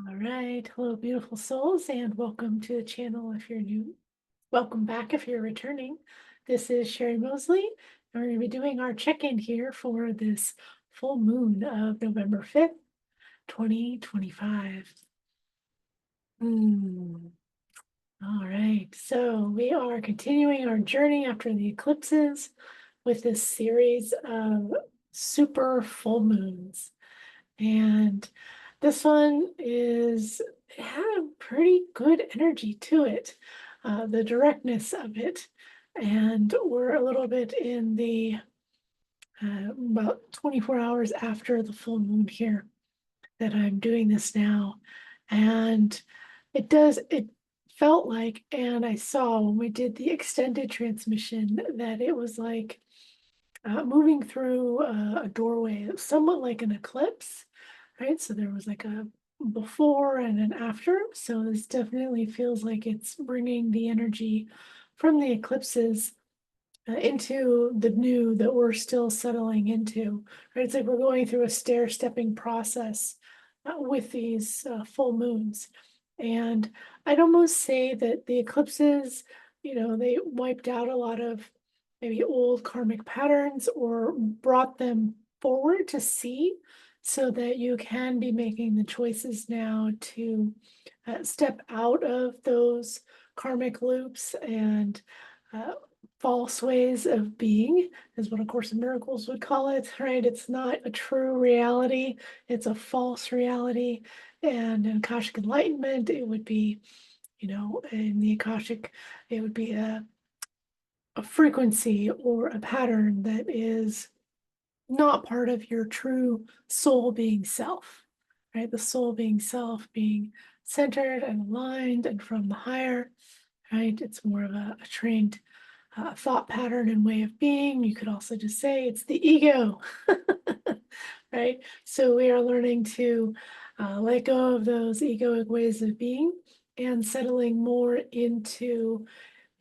All right. Hello, beautiful souls, and welcome to the channel if you're new. Welcome back if you're returning. This is Sherry Mosley, and we're going to be doing our check-in here for this full moon of November 5th, 2025. Hmm. All right. So we are continuing our journey after the eclipses with this series of super full moons. And this one it had a pretty good energy to it, the directness of it. And we're a little bit in the about 24 hours after the full moon here that I'm doing this now. And it felt like, and I saw when we did the extended transmission that it was like moving through a doorway, somewhat like an eclipse, right? So there was like a before and an after. So this definitely feels like it's bringing the energy from the eclipses into the new that we're still settling into, right? It's like we're going through a stair-stepping process with these full moons. And I'd almost say that the eclipses, they wiped out a lot of maybe old karmic patterns or brought them forward to see so that you can be making the choices now to step out of those karmic loops and uh, false ways of being, is what A Course in Miracles would call it, right? It's not a true reality, it's a false reality. And in Akashic Enlightenment, it would be, in the Akashic, it would be a frequency or a pattern that is not part of your true soul being self, right? The soul being self, being centered and aligned and from the higher, right? It's more of a trained thought pattern and way of being. You could also just say it's the ego, right? So we are learning to let go of those egoic ways of being and settling more into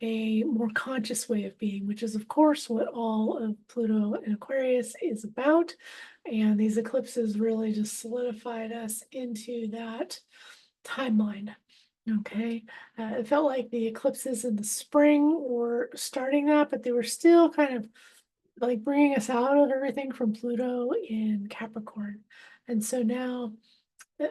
a more conscious way of being, which is, of course, what all of Pluto and Aquarius is about. And these eclipses really just solidified us into that timeline. Okay. It felt like the eclipses in the spring were starting that, but they were still kind of like bringing us out of everything from Pluto in Capricorn. And so now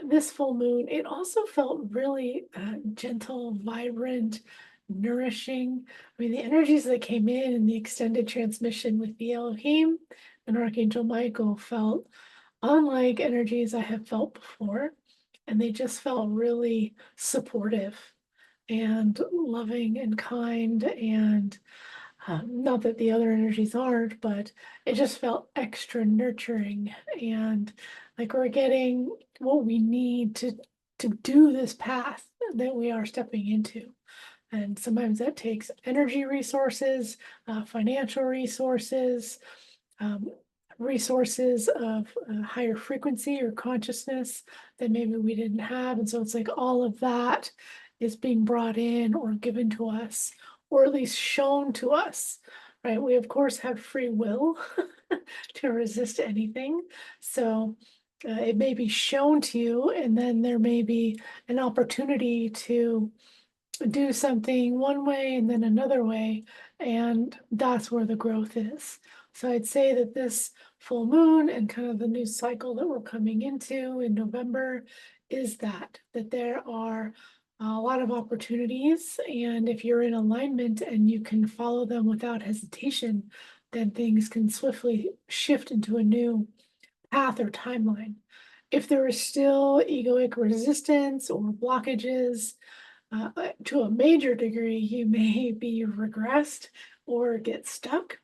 this full moon, it also felt really gentle, vibrant, nourishing. I mean, the energies that came in the extended transmission with the Elohim and Archangel Michael felt unlike energies I have felt before. And they just felt really supportive and loving and kind. And not that the other energies aren't, but it just felt extra nurturing and like we're getting what we need to do this path that we are stepping into. And sometimes that takes energy resources, financial resources, um, resources of higher frequency or consciousness that maybe we didn't have. And so it's like all of that is being brought in or given to us, or at least shown to us, right? We, of course, have free will to resist anything. So it may be shown to you, and then there may be an opportunity to do something one way and then another way, and that's where the growth is. So I'd say that this full moon and kind of the new cycle that we're coming into in November is that there are a lot of opportunities, and if you're in alignment and you can follow them without hesitation, then things can swiftly shift into a new path or timeline. If there is still egoic resistance or blockages, to a major degree, you may be regressed or get stuck.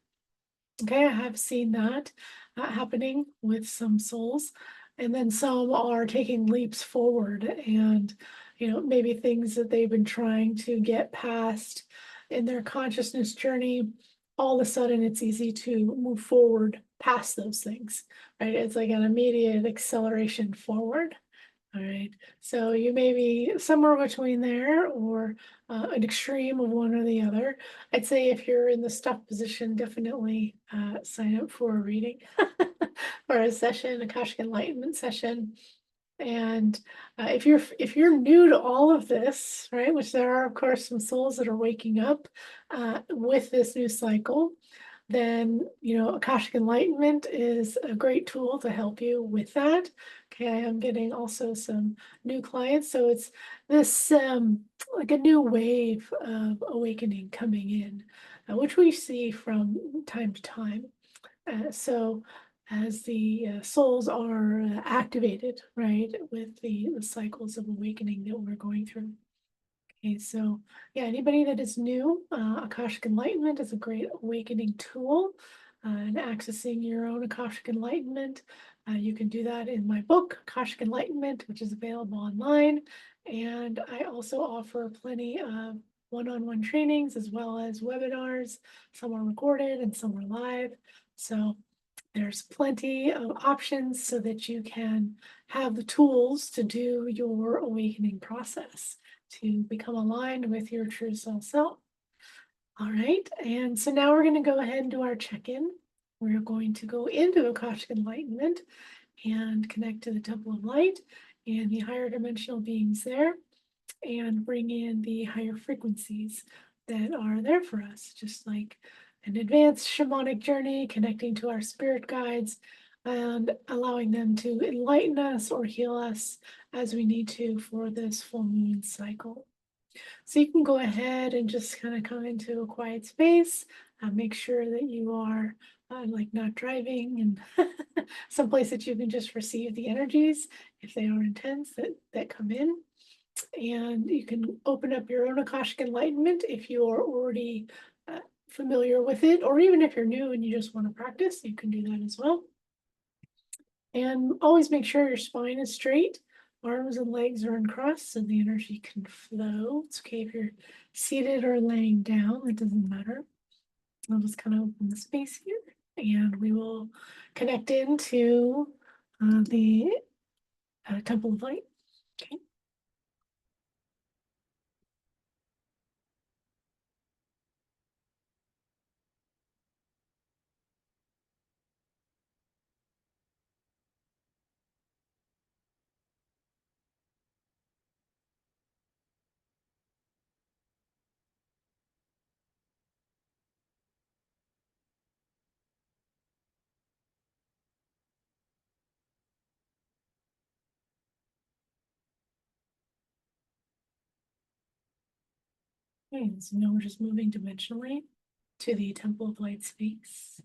Okay, I have seen that happening with some souls. And then some are taking leaps forward and, maybe things that they've been trying to get past in their consciousness journey, all of a sudden it's easy to move forward past those things, right? It's like an immediate acceleration forward. All right, so you may be somewhere between there or an extreme of one or the other. I'd say if you're in the stuck position, definitely sign up for a reading or a session, Akashic Enlightenment session. And if you're new to all of this, right, which there are of course some souls that are waking up with this new cycle, then Akashic Enlightenment is a great tool to help you with that. Okay, I'm getting also some new clients, so it's this like a new wave of awakening coming in, which we see from time to time. So as the souls are activated, right, with the cycles of awakening that we're going through. Okay, so yeah, anybody that is new, Akashic Enlightenment is a great awakening tool and accessing your own Akashic Enlightenment. You can do that in my book, Akashic Enlightenment, which is available online. And I also offer plenty of one-on-one trainings as well as webinars. Some are recorded and some are live. So there's plenty of options so that you can have the tools to do your awakening process, to become aligned with your true soul self. All right, and so now we're going to go ahead and do our check-in. We're going to go into Akashic Enlightenment and connect to the Temple of Light and the higher dimensional beings there, and bring in the higher frequencies that are there for us, just like an advanced shamanic journey, connecting to our spirit guides and allowing them to enlighten us or heal us as we need to for this full moon cycle. So you can go ahead and just kind of come into a quiet space, make sure that you are like not driving and someplace that you can just receive the energies if they are intense that come in. And you can open up your own Akashic Enlightenment if you are already familiar with it, or even if you're new and you just want to practice, you can do that as well. And always make sure your spine is straight, arms and legs are uncrossed so the energy can flow. It's okay if you're seated or laying down, it doesn't matter. I'll just kind of open the space here and we will connect into the Temple of Light. Okay. Okay, so now we're just moving dimensionally to the Temple of Light space.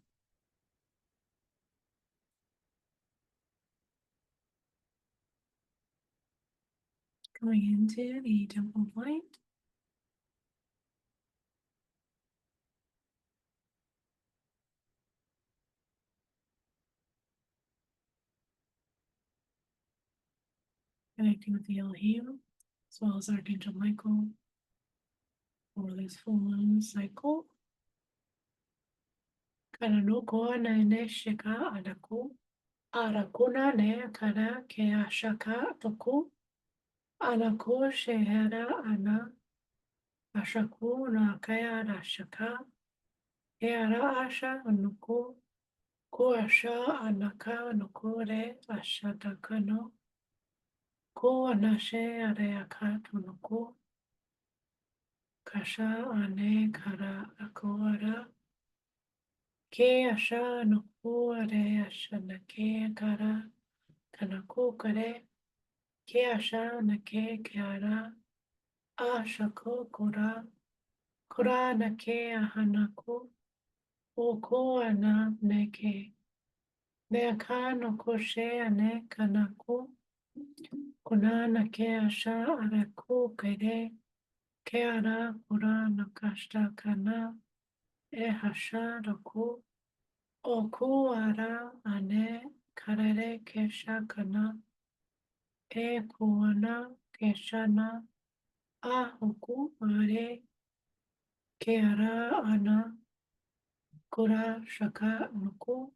Going into the Temple of Light. Connecting with the Elohim, as well as Archangel Michael for this full moon cycle. Kananoko na ne shika adaku. Arakuna ne kana ke ashaka toku. Anako shehera ana. Ashaku na kaya rashaka. Eara asha anuku. Ko asha anaka nukure ashatakano. Ko anashe areaka tunuku. Kasha ane kara akuara. Ke asha nuku are asha na ke kara kanaku kare. Ke asha na ke kara ashako kora. Kora na ke ahanaku. O ko ana ne ke. Neaka no koshe ane kanaku. Kuna na ke asha araku kere. Ke ara kora na kashta kana. E hasha raku. Oku ara ane karere kesha kana. E kuana keshana. Ahoku are ke ara ana. Kura shaka nuku.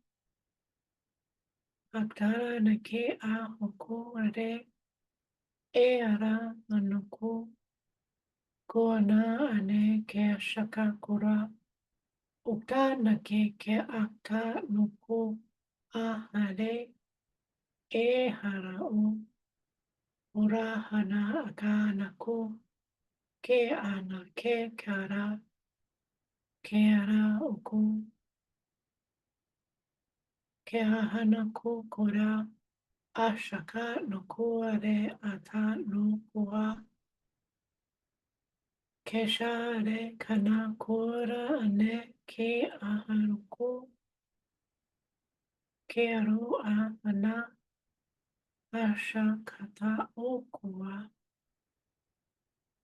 Aktara na ke ahoku are. E ara anuku. Kuana ane ke shaka kura. Ukta na ke akta nuku. Ahare. E harau ora hana akana ko ke ana ke kara oku ke ahana ko kora ashaka no kuare ata no kua keshare kana kora ane ke aharuko ke aro a ana ashakata okua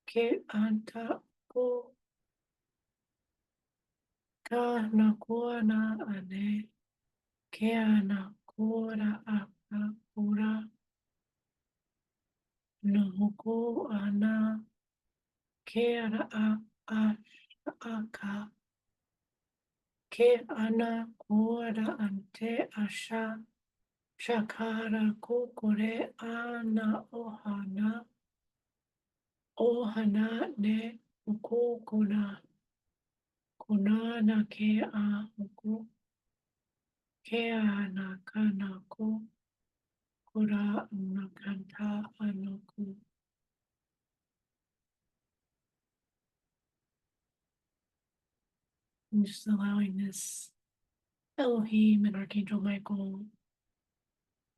ke anta ko ka na kuana ane ke ana kora aka kura no hoko ana ke ara a aka ke ana kora ante asha shakara kukure ana ohana ne ukukuna kunana ke a uku ke ana kanako kura nakanta anoku. I'm just allowing this Elohim and Archangel Michael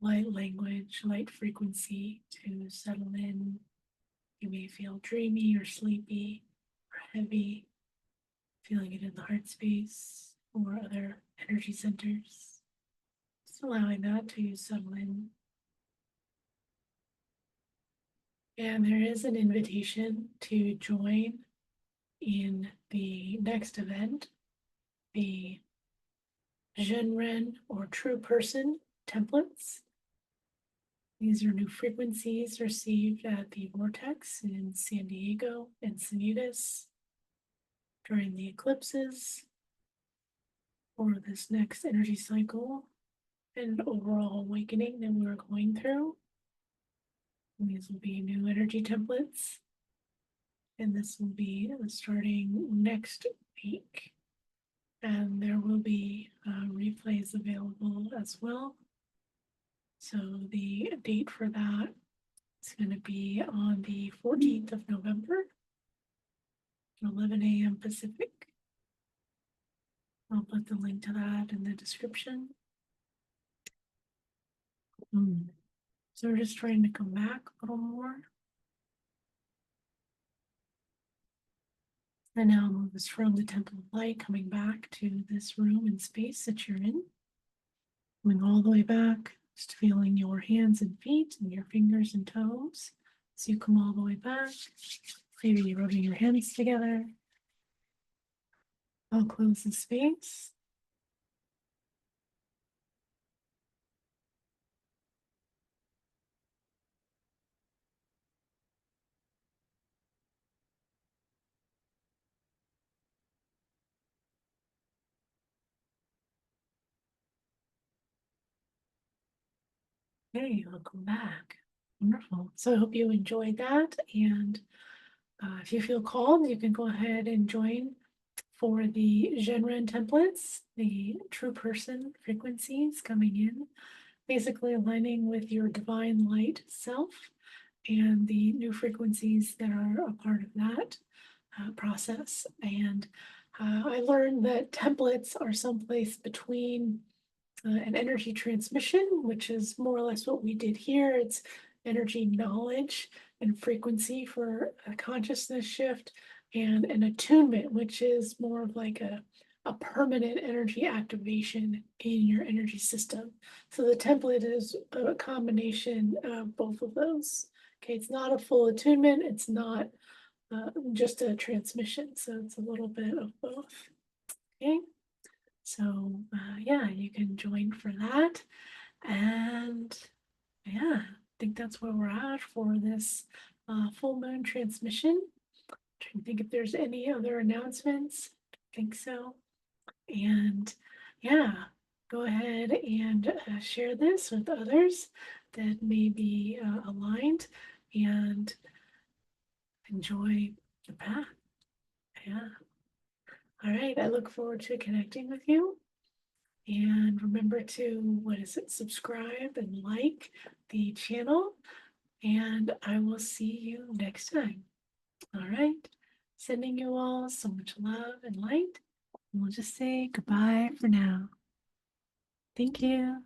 light language, light frequency to settle in. You may feel dreamy or sleepy or heavy, feeling it in the heart space or other energy centers. Just allowing that to settle in. And there is an invitation to join in the next event, the Zhenren or True Person templates. These are new frequencies received at the Vortex in San Diego and Sanitas during the eclipses for this next energy cycle and overall awakening that we're going through. And these will be new energy templates. And this will be starting next week. And there will be replays available as well. So the date for that is going to be on the 14th of November, 11 a.m. Pacific. I'll put the link to that in the description. So we're just trying to come back a little more. And now move us from the Temple of Light, coming back to this room and space that you're in. Coming all the way back, just feeling your hands and feet and your fingers and toes. So you come all the way back. Maybe you're rubbing your hands together. I'll close the space. Okay, welcome back. Wonderful. So I hope you enjoyed that. And if you feel called, you can go ahead and join for the Genren templates, the true person frequencies coming in, basically aligning with your divine light self and the new frequencies that are a part of that process. And I learned that templates are someplace between an energy transmission, which is more or less what we did here. It's energy knowledge and frequency for a consciousness shift, and an attunement, which is more of like a permanent energy activation in your energy system. So the template is a combination of both of those. Okay, it's not a full attunement, it's not just a transmission, so it's a little bit of both. Okay. So yeah, you can join for that. And yeah, I think that's where we're at for this full moon transmission. Trying to think if there's any other announcements. I think so. And yeah, go ahead and share this with others that may be aligned and enjoy the path. Yeah. All right. I look forward to connecting with you. And remember to, subscribe and like the channel. and I will see you next time. All right. Sending you all so much love and light. And we'll just say goodbye for now. Thank you.